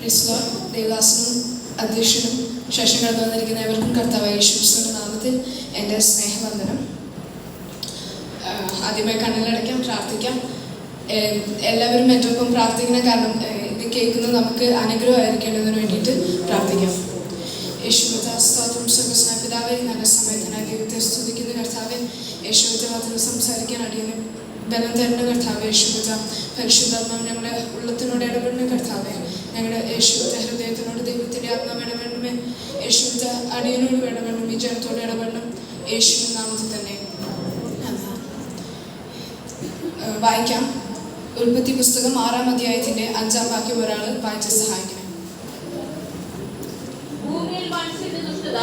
ക്രിസ്തുവ ദേവദാസനും അധ്യക്ഷനും ശേഷം കടന്നു വന്നിരിക്കുന്ന ഏവർക്കും കർത്താവായ യേശുക്രിസ്തുവിന്റെ നാമത്തിൽ എൻ്റെ സ്നേഹവന്ദനം. ആദ്യമായി കണ്ണിലടയ്ക്കാം, പ്രാർത്ഥിക്കാം. എല്ലാവരും എൻ്റെ ഒപ്പം പ്രാർത്ഥിക്കണം, കാരണം ഇത് കേൾക്കുന്നത് നമുക്ക് അനുഗ്രഹമായിരിക്കേണ്ടതിന് വേണ്ടിയിട്ട് പ്രാർത്ഥിക്കാം. യേശുവിന്റെ സ്തോത്രം സ്വർഗ്ഗസ്നായ പിതാവേ, നല്ല സമയത്തിനായി ദൈവത്തെ സ്തുതിക്കുന്ന കർത്താവേ, യേശുവിന്റെ വാർത്തകൾ സംസാരിക്കാൻ അടിയന് ബലം തരുന്ന കർത്താവേ, യേശുവിന്റെ പരിശുദ്ധാത്മാവ് ഞങ്ങളുടെ ഉള്ളത്തിനോട് ഇടപെടുന്ന കർത്താവേ, ഞങ്ങളുടെ യേശുവിന്റെ ഹൃദയത്തിനോട് ദൈവത്തിന്റെ ആത്മാവ് ഇടപെടണമേ, യേശുവിന്റെ അടിയനോട് ഇടപെടണം, ഈ ജനത്തോട് ഇടപെടണം, യേശുവിന്റെ നാമത്തിൽ തന്നെ. വായിക്കാം. ഉൽപ്പത്തി പുസ്തകം 6-ാം അധ്യായത്തിന്റെ 5-ാം വാക്യം ഒരാൾ വായിച്ച് സഹായിക്കണം. ഭൂമിയിൽ മനുഷ്യന്റെ ദുഷ്ടത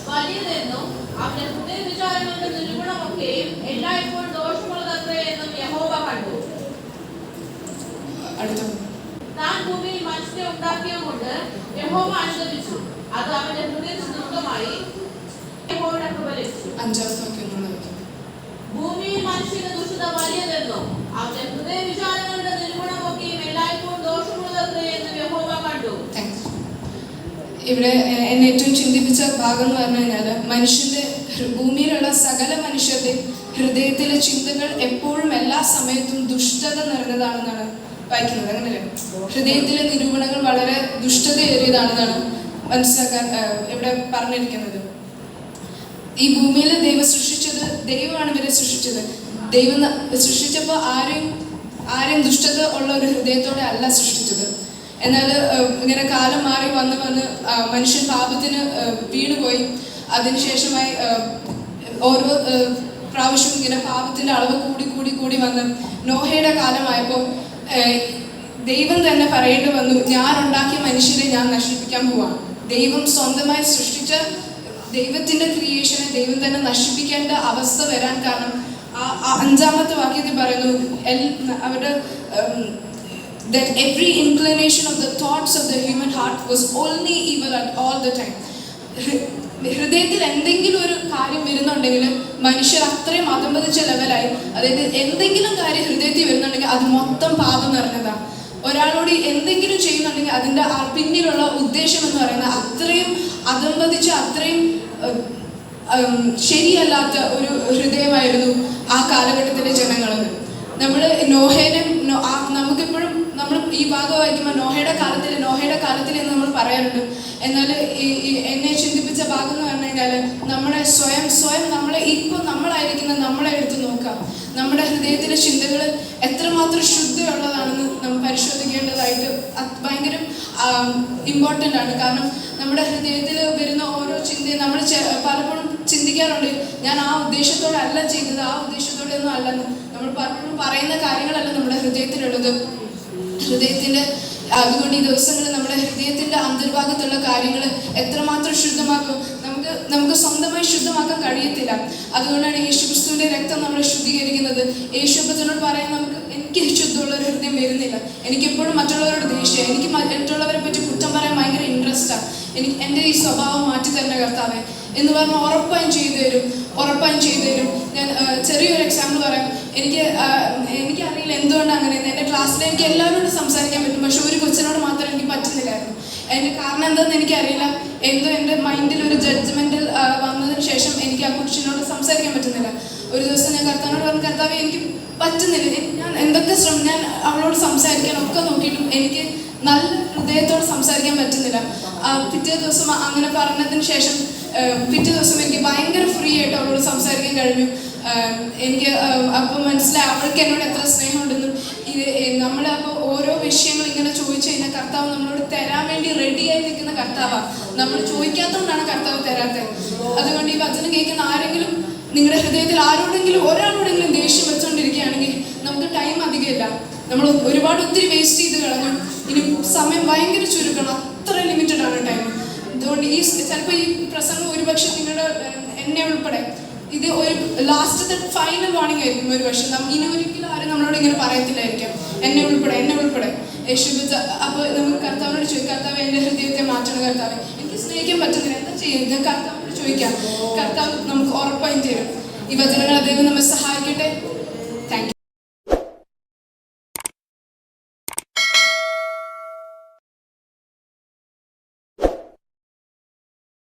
വലിയതെന്നും അവന്റെ ഹൃദയവിചാരങ്ങളുടെ നിരൂപണമൊക്കെയും എല്ലായ്പ്പോഴും ദോഷമുള്ളതത്രേ എന്നും യഹോവ കണ്ടു. താൻ ഭൂമിയിൽ മനുഷ്യനെ ഉണ്ടാക്കിയതുകൊണ്ട് യഹോവ അനുദപിച്ചു, അത് അവന്റെ ഹൃദയത്തിന് ദുഃഖമായി. യഹോവയുടെ കൃപ ലഭിച്ചു. 5-ാം വാക്യം ഭൂമിയിൽ മനുഷ്യന്റെ ദുഷ്ടത വലിയതെന്നും അവന്റെ ഹൃദയവിചാരങ്ങളുടെ നിരൂപണമൊക്കെയും എല്ലായ്പ്പോഴും ദോഷമുള്ളതത്രേ എന്നും യഹോവ കണ്ടു. ഇവിടെ എന്നെ ഏറ്റവും ചിന്തിപ്പിച്ച ഭാഗം എന്ന് പറഞ്ഞു കഴിഞ്ഞാൽ, മനുഷ്യന്റെ ഭൂമിയിലുള്ള സകല മനുഷ്യരുടെ ഹൃദയത്തിലെ ചിന്തകൾ എപ്പോഴും എല്ലാ സമയത്തും ദുഷ്ടത നിറഞ്ഞതാണെന്നാണ് വായിക്കുന്നത്. അങ്ങനല്ലേ? ഹൃദയത്തിലെ നിരൂപണങ്ങൾ വളരെ ദുഷ്ടതയേറിയതാണെന്നാണ് മനസ്സിലാക്കാൻ ഇവിടെ പറഞ്ഞിരിക്കുന്നത്. ഈ ഭൂമിയിൽ ദൈവം സൃഷ്ടിച്ചത്, ദൈവമാണ് ഇവരെ സൃഷ്ടിച്ചത്. ദൈവം സൃഷ്ടിച്ചപ്പോൾ ആരെയും ദുഷ്ടത ഉള്ള ഒരു ഹൃദയത്തോടെ അല്ല സൃഷ്ടിച്ചത്. എന്നാൽ ഇങ്ങനെ കാലം മാറി വന്ന് മനുഷ്യൻ പാപത്തിന് വീണുപോയി. അതിനുശേഷമായി ഓരോ പ്രാവശ്യവും ഇങ്ങനെ പാപത്തിന്റെ അളവ് കൂടി വന്ന് നോഹയുടെ കാലമായപ്പോൾ ദൈവം തന്നെ പറയേണ്ടി വന്നു, ഞാൻ ഉണ്ടാക്കിയ മനുഷ്യരെ ഞാൻ നശിപ്പിക്കാൻ പോവാണ്. ദൈവം സ്വന്തമായി സൃഷ്ടിച്ച ദൈവത്തിന്റെ ക്രിയേഷനെ ദൈവം തന്നെ നശിപ്പിക്കേണ്ട അവസ്ഥ വരാൻ കാരണം 5-ാമത്തെ വാക്യത്തിൽ പറയുന്നു, അവരുടെ that every inclination of the thoughts of the human heart was only evil at all the time. ഹൃദയത്തിൽ എന്തെങ്കിലും ഒരു കാര്യം വരുന്നുണ്ടെങ്കിൽ മനുഷ്യർ അത്രയും അധംപതിച്ച ലെവലായി. അതായത് എന്തെങ്കിലും കാര്യം ഹൃദയത്തിൽ വരുന്നുണ്ടെങ്കിൽ അത് മൊത്തം പാപം നിറഞ്ഞതാണ്. ഒരാളോട് എന്തെങ്കിലും ചെയ്യുന്നുണ്ടെങ്കിൽ അതിൻ്റെ പിന്നിലുള്ള ഉദ്ദേശം എന്ന് പറയുന്നത് അത്രയും അധംപതിച്ച, അത്രയും ശരിയല്ലാത്ത ഒരു ഹൃദയമായിരുന്നു ആ കാലഘട്ടത്തിലെ ജനങ്ങളെന്ന്. നമ്മൾ നോഹേനെ നമുക്കിപ്പോഴും നമ്മൾ ഈ ഭാഗം വായിക്കുമ്പോൾ നോഹയുടെ കാലത്തിൽ എന്ന് നമ്മൾ പറയാറുണ്ട്. എന്നാൽ എന്നെ ചിന്തിപ്പിച്ച ഭാഗം എന്ന് പറഞ്ഞു കഴിഞ്ഞാൽ, നമ്മളെ സ്വയം നമ്മളെ ഇപ്പോൾ നമ്മളായിരിക്കുന്ന നമ്മളെ എടുത്ത് നോക്കാം. നമ്മുടെ ഹൃദയത്തിലെ ചിന്തകൾ എത്രമാത്രം ശുദ്ധിയുള്ളതാണെന്ന് നമ്മൾ പരിശോധിക്കേണ്ടതായിട്ട് ഭയങ്കര ഇമ്പോർട്ടൻ്റ് ആണ്. കാരണം നമ്മുടെ ഹൃദയത്തിൽ വരുന്ന ഓരോ ചിന്തയും നമ്മൾ പലപ്പോഴും ചിന്തിക്കാറുണ്ട്, ഞാൻ ആ ഉദ്ദേശത്തോടെ അല്ല ചെയ്തത്, ആ ഉദ്ദേശത്തോടെ ഒന്നും അല്ലെന്ന്. നമ്മൾ പലപ്പോഴും പറയുന്ന കാര്യങ്ങളല്ല നമ്മുടെ ഹൃദയത്തിലുള്ളത്. അതുകൊണ്ട് ഈ ദിവസങ്ങളിൽ നമ്മുടെ ഹൃദയത്തിന്റെ അന്തർഭാഗത്തുള്ള കാര്യങ്ങൾ എത്രമാത്രം ശുദ്ധമാക്കും, നമുക്ക് സ്വന്തമായി ശുദ്ധമാക്കാൻ കഴിയത്തില്ല. അതുകൊണ്ടാണ് യേശുക്രിസ്തുവിന്റെ രക്തം നമ്മളെ ശുദ്ധീകരിക്കുന്നത്. യേശുപ്പത്തിനോട് പറയാൻ എനിക്ക് ശുദ്ധമുള്ള ഒരു ഹൃദയം വരുന്നില്ല. എനിക്കെപ്പോഴും മറ്റുള്ളവരോട് ദേഷ്യം, എനിക്ക് മറ്റുള്ളവരെ പറ്റി കുറ്റം പറയാൻ ഭയങ്കര ഇൻട്രസ്റ്റാണ്. എൻ്റെ ഈ സ്വഭാവം മാറ്റി തരുന്ന കർത്താവേ എന്ന് പറഞ്ഞാൽ ഉറപ്പായും ചെയ്തു തരും. ഞാൻ ചെറിയൊരു എക്സാമ്പിൾ പറയാം. എനിക്കറിയില്ല എന്തുകൊണ്ടാണ് അങ്ങനെ. എൻ്റെ ക്ലാസ്സിൽ എനിക്ക് എല്ലാവരോടും സംസാരിക്കാൻ പറ്റും, പക്ഷെ ഒരു കൊച്ചിനോട് മാത്രം എനിക്ക് പറ്റുന്നില്ലായിരുന്നു. അതിൻ്റെ കാരണം എന്താണെന്ന് എനിക്കറിയില്ല. എന്തോ എൻ്റെ മൈൻഡിൽ ഒരു ജഡ്ജ്മെൻറ്റിൽ വന്നതിന് ശേഷം എനിക്ക് ആ കൊച്ചിനോട് സംസാരിക്കാൻ പറ്റുന്നില്ല. ഒരു ദിവസം ഞാൻ കർത്താവിനോട് പറഞ്ഞു, കർത്താവേ എനിക്ക് പറ്റുന്നില്ല, ഞാൻ എന്തൊക്കെ ഞാൻ അവളോട് സംസാരിക്കാനൊക്കെ നോക്കിയിട്ടും എനിക്ക് നല്ല ഹൃദയത്തോട് സംസാരിക്കാൻ പറ്റുന്നില്ല. പിറ്റേ ദിവസം അങ്ങനെ പറഞ്ഞതിന് ശേഷം പിറ്റേ ദിവസം എനിക്ക് ഭയങ്കര ഫ്രീ ആയിട്ട് അവളോട് സംസാരിക്കാൻ കഴിഞ്ഞു. എനിക്ക് അപ്പം മനസ്സിലായി അവൾക്ക് എന്നോട് എത്ര സ്നേഹമുണ്ടെന്നും. നമ്മളപ്പോൾ ഓരോ വിഷയങ്ങൾ ഇങ്ങനെ ചോദിച്ചു കഴിഞ്ഞാൽ കർത്താവ് നമ്മളോട് തരാൻ വേണ്ടി റെഡിയായി നിൽക്കുന്ന കർത്താവാണ്. നമ്മൾ ചോദിക്കാത്തതുകൊണ്ടാണ് കർത്താവ് തരാത്തത്. അതുകൊണ്ട് ഈ വചനം കേൾക്കുന്ന ആരെങ്കിലും നിങ്ങളുടെ ഹൃദയത്തിൽ ഒരാളോടെങ്കിലും ദേഷ്യം വെച്ചുകൊണ്ടിരിക്കുകയാണെങ്കിൽ നമുക്ക് ടൈം അധികമില്ല. നമ്മൾ ഒത്തിരി വേസ്റ്റ് ചെയ്ത് കളഞ്ഞു. ഇനി സമയം ഭയങ്കര ചുരുക്കണം, അത്ര ലിമിറ്റഡ് ആണ് ടൈം. അതുകൊണ്ട് ചിലപ്പോൾ ഈ പ്രസംഗം ഒരുപക്ഷെ എന്നെ ഉൾപ്പെടെ ഇത് ഒരു ലാസ്റ്റത്തെ ഫൈനൽ വാർണിംഗ് ആയിരിക്കും. ഒരുപക്ഷെ ഇനി ഒരിക്കലും ആരും നമ്മളോട് ഇങ്ങനെ പറയത്തില്ലായിരിക്കാം, എന്നെ ഉൾപ്പെടെ യേശുവിച്ച. അപ്പോൾ നമുക്ക് കർത്താവിനോട് ചോദിക്കാം, കർത്താവ് എൻ്റെ ഹൃദയത്തെ മാറ്റണം, കർത്താവ് എനിക്ക് സ്നേഹിക്കാൻ പറ്റുന്നില്ല, എന്താ ചെയ്യുന്നത്? കർത്താവിനോട് ചോദിക്കാം, കർത്താവ് നമുക്ക് ഉറപ്പായും തരും. ഈ വചനങ്ങൾ ദൈവം നമ്മെ സഹായിക്കട്ടെ.